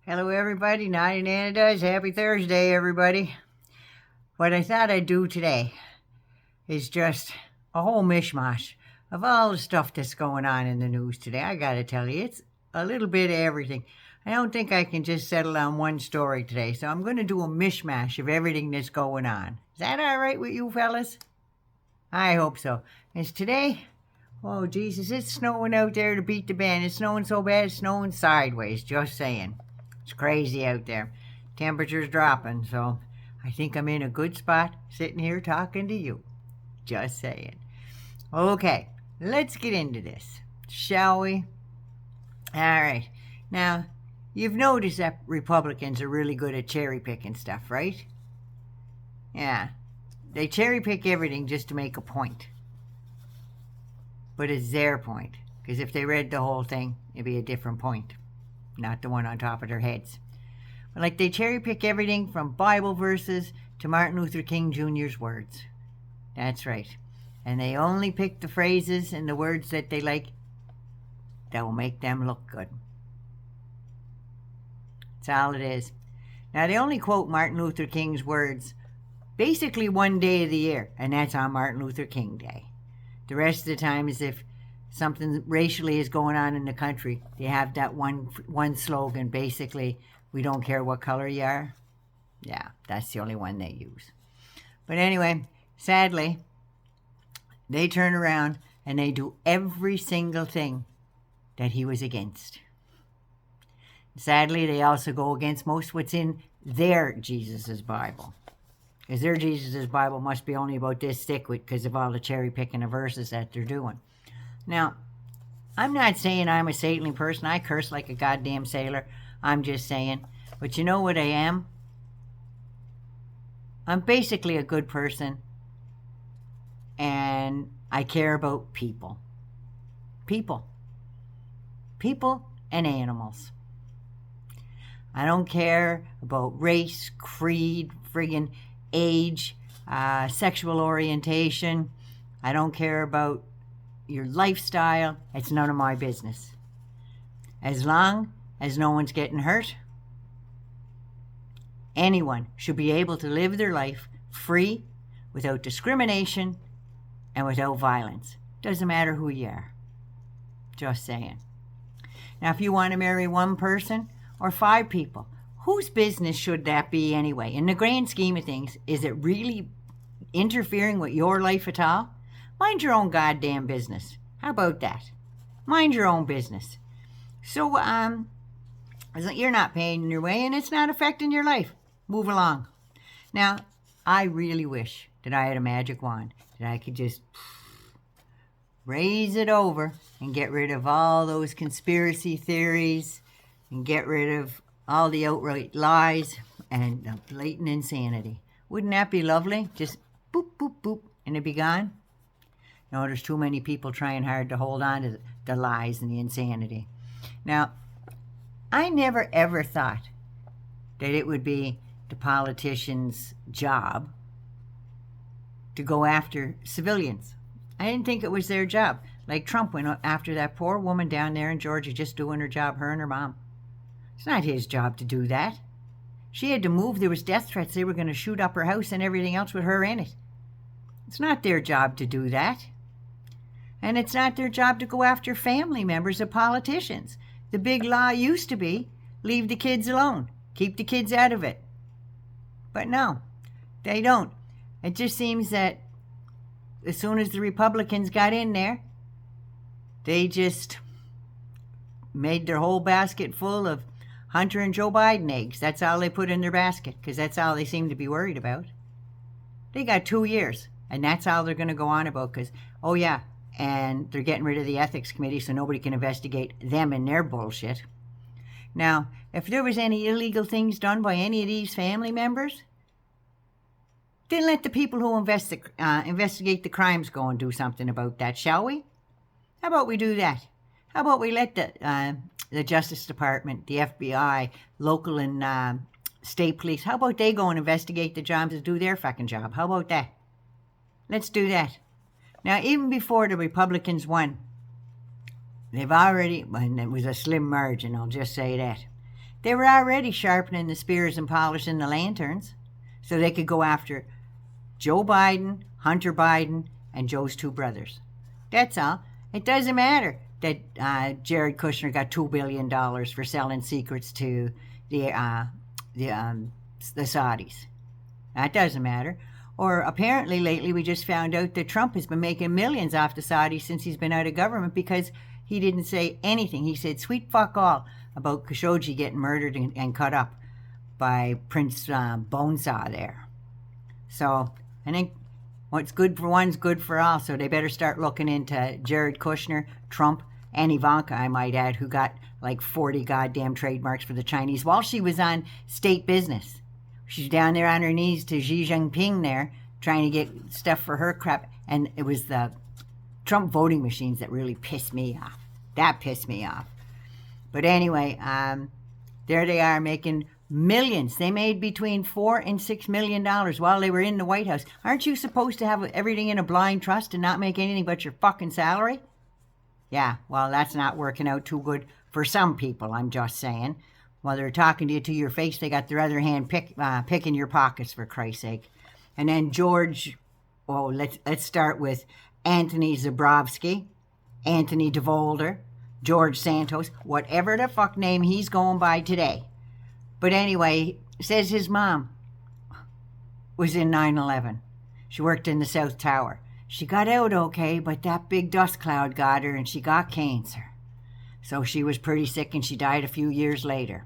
Hello everybody, Naughty Nana does. Happy Thursday everybody. What I thought I'd do today is just a whole mishmash of all the stuff that's going on in the news today. I gotta tell you, it's a little bit of everything. I don't think I can just settle on one story today, so I'm going to do a mishmash of everything that's going on. Is that all right with you fellas? I hope so. It's today, oh Jesus, it's snowing out there to beat the band. It's snowing so bad, it's snowing sideways, just saying. It's crazy out there. Temperature's dropping, so I think I'm in a good spot sitting here talking to you. Just saying. Okay, let's get into this, shall we? All right. Now, you've noticed that Republicans are really good at cherry picking stuff, right? Yeah. They cherry pick everything just to make a point. But it's their point, because if they read the whole thing, it'd be a different point. Not the one on top of their heads. But like they cherry pick everything from Bible verses to Martin Luther King Jr.'s words. That's right. And they only pick the phrases and the words that they like that will make them look good. That's all it is. Now they only quote Martin Luther King's words basically one day of the year, and that's on Martin Luther King Day. The rest of the time is if something racially is going on in the country, they have that one slogan, basically, we don't care what color you are. Yeah, that's the only one they use. But anyway, sadly, they turn around and they do every single thing that he was against. Sadly, they also go against most what's in their Jesus' Bible. Because their Jesus' Bible must be only about this thick because of all the cherry picking of verses that they're doing. Now, I'm not saying I'm a saintly person. I curse like a goddamn sailor. I'm just saying. But you know what I am? I'm basically a good person. And I care about people. People. People and animals. I don't care about race, creed, friggin' age, sexual orientation. I don't care about your lifestyle. It's none of my business. As long as no one's getting hurt, anyone should be able to live their life free, without discrimination, and without violence. Doesn't matter who you are. Just saying. Now, if you want to marry one person or 5 people, whose business should that be anyway? In the grand scheme of things, is it really interfering with your life at all? Mind your own goddamn business. How about that? Mind your own business. So, you're not paying your way and it's not affecting your life. Move along. Now, I really wish that I had a magic wand, that I could just raise it over and get rid of all those conspiracy theories and get rid of all the outright lies and the blatant insanity. Wouldn't that be lovely? Just boop, boop, boop, and it'd be gone. No, there's too many people trying hard to hold on to the lies and the insanity. Now, I never ever thought that it would be the politicians' job to go after civilians. I didn't think it was their job. Like Trump went after that poor woman down there in Georgia just doing her job, her and her mom. It's not his job to do that. She had to move. There was death threats. They were going to shoot up her house and everything else with her in it. It's not their job to do that. And it's not their job to go after family members of politicians. The big law used to be, leave the kids alone. Keep the kids out of it. But no, they don't. It just seems that as soon as the Republicans got in there, they just made their whole basket full of Hunter and Joe Biden eggs. That's all they put in their basket, because that's all they seem to be worried about. They got 2 years, and that's all they're going to go on about, because, oh yeah, and they're getting rid of the ethics committee so nobody can investigate them and their bullshit. Now, if there was any illegal things done by any of these family members, then let the people who investigate the crimes go and do something about that, shall we? How about we do that? How about we let the Justice Department, the FBI, local and state police, how about they go and investigate the jobs and do their fucking job? How about that? Let's do that. Now, even before the Republicans won, they've already, and it was a slim margin, I'll just say that, They were already sharpening the spears and polishing the lanterns so they could go after Joe Biden, Hunter Biden, and Joe's two brothers. That's all. It doesn't matter that Jared Kushner got $2 billion for selling secrets to the Saudis. That doesn't matter. Or apparently lately we just found out that Trump has been making millions off the Saudis since he's been out of government because he didn't say anything. He said sweet fuck all about Khashoggi getting murdered and cut up by Prince Bonesaw there. So I think what's good for one's good for all, so they better start looking into Jared Kushner, Trump, and Ivanka, I might add, who got like 40 goddamn trademarks for the Chinese while she was on state business. She's down there on her knees to Xi Jinping there, trying to get stuff for her crap, and it was the Trump voting machines that really pissed me off. That pissed me off. But anyway, there they are making millions. They made between $4 and $6 million while they were in the White House. Aren't you supposed to have everything in a blind trust and not make anything but your fucking salary? Yeah, well, that's not working out too good for some people, I'm just saying. While they're talking to your face, they got their other hand picking your pockets, for Christ's sake. And then George, let's start with Anthony Zabrowski, Anthony DeVolder, George Santos, whatever the fuck name he's going by today. But anyway, says his mom was in 9/11. She worked in the South Tower. She got out okay, but that big dust cloud got her and she got cancer. So she was pretty sick and she died a few years later.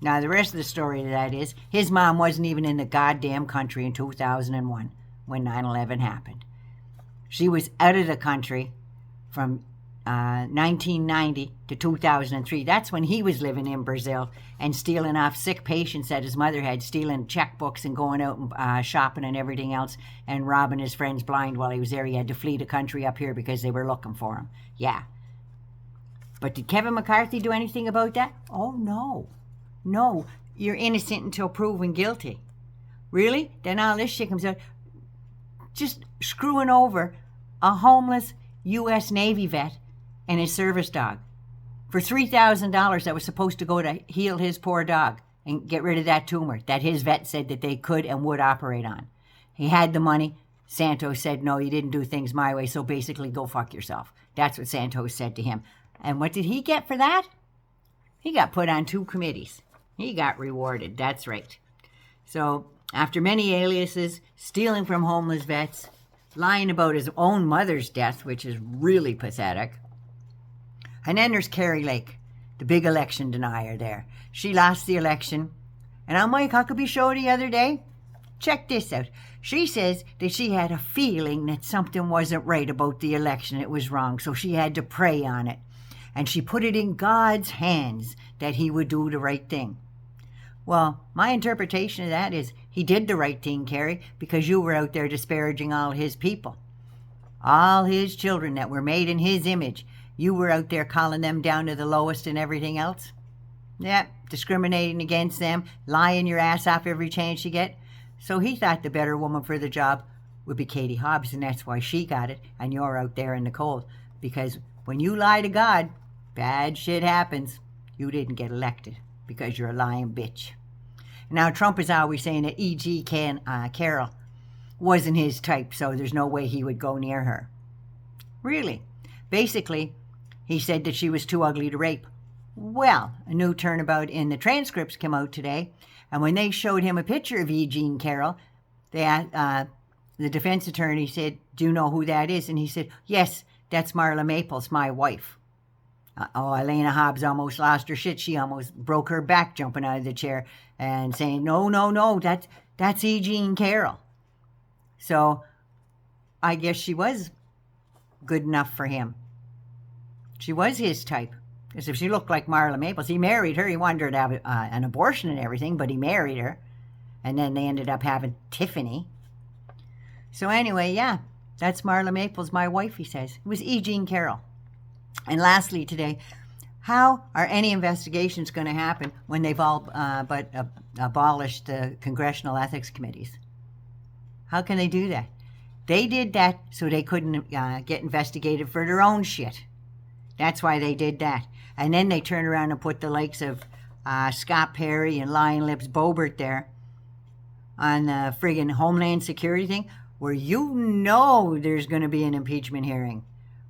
Now, the rest of the story to that is his mom wasn't even in the goddamn country in 2001 when 9/11 happened. She was out of the country from 1990 to 2003. That's when he was living in Brazil and stealing off sick patients that his mother had, stealing checkbooks and going out and shopping and everything else and robbing his friends blind while he was there. He had to flee the country up here because they were looking for him. Yeah. But did Kevin McCarthy do anything about that? Oh, no. No. You're innocent until proven guilty. Really? Then all this shit comes out. Just screwing over a homeless U.S. Navy vet and his service dog for $3,000 that was supposed to go to heal his poor dog and get rid of that tumor that his vet said that they could and would operate on. He had the money. Santos said, no, you didn't do things my way, so basically go fuck yourself. That's what Santos said to him. And what did he get for that? He got put on 2 committees. He got rewarded, that's right. So after many aliases, stealing from homeless vets, lying about his own mother's death, which is really pathetic. And then there's Carrie Lake, the big election denier there. She lost the election. And on Mike Huckabee's show the other day, check this out. She says that she had a feeling that something wasn't right about the election. It was wrong, so she had to pray on it. And she put it in God's hands that he would do the right thing. Well, my interpretation of that is he did the right thing, Carrie, because you were out there disparaging all his people. All his children that were made in his image. You were out there calling them down to the lowest and everything else. Yeah, discriminating against them, lying your ass off every chance you get. So he thought the better woman for the job would be Katie Hobbs, and that's why she got it, and you're out there in the cold. Because when you lie to God, bad shit happens. You didn't get elected because you're a lying bitch. Now, Trump is always saying that E.G. Carroll wasn't his type, so there's no way he would go near her. Really? Basically, he said that she was too ugly to rape. Well, a new turnabout in the transcripts came out today, and when they showed him a picture of E. Jean Carroll, the defense attorney said, do you know who that is? And he said, yes, that's Marla Maples, my wife. Elena Hobbs almost lost her shit. She almost broke her back jumping out of the chair and saying, no, that's E. Jean Carroll. So I guess she was good enough for him. She was his type. Because if she looked like Marla Maples, he married her. He wanted her to have an abortion and everything, but he married her. And then they ended up having Tiffany. So anyway, yeah, that's Marla Maples, my wife, he says. It was E. Jean Carroll. And lastly today, how are any investigations going to happen when they've all but abolished the congressional ethics committees? How can they do that? They did that so they couldn't get investigated for their own shit. That's why they did that. And then they turned around and put the likes of Scott Perry and Lion Lips Boebert there on the friggin' Homeland Security thing, where you know there's going to be an impeachment hearing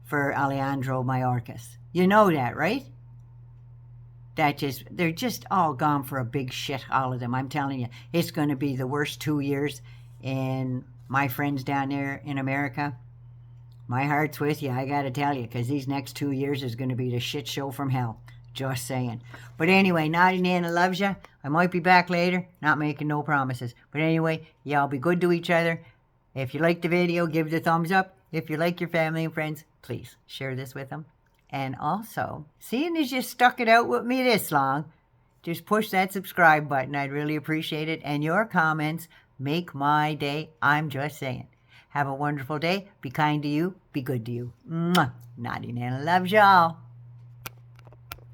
for Alejandro Mayorkas. You know that, right? They're just all gone for a big shit, all of them. I'm telling you, it's going to be the worst 2 years. And my friends down there in America, my heart's with you, I got to tell you, because these next 2 years is going to be the shit show from hell. Just saying. But anyway, Naughty Nana loves you. I might be back later. Not making no promises. But anyway, y'all be good to each other. If you like the video, give it a thumbs up. If you like your family and friends, please share this with them. And also, seeing as you stuck it out with me this long, just push that subscribe button. I'd really appreciate it. And your comments make my day. I'm just saying. Have a wonderful day. Be kind to you. Be good to you. Mwah. Naughty Nana loves y'all.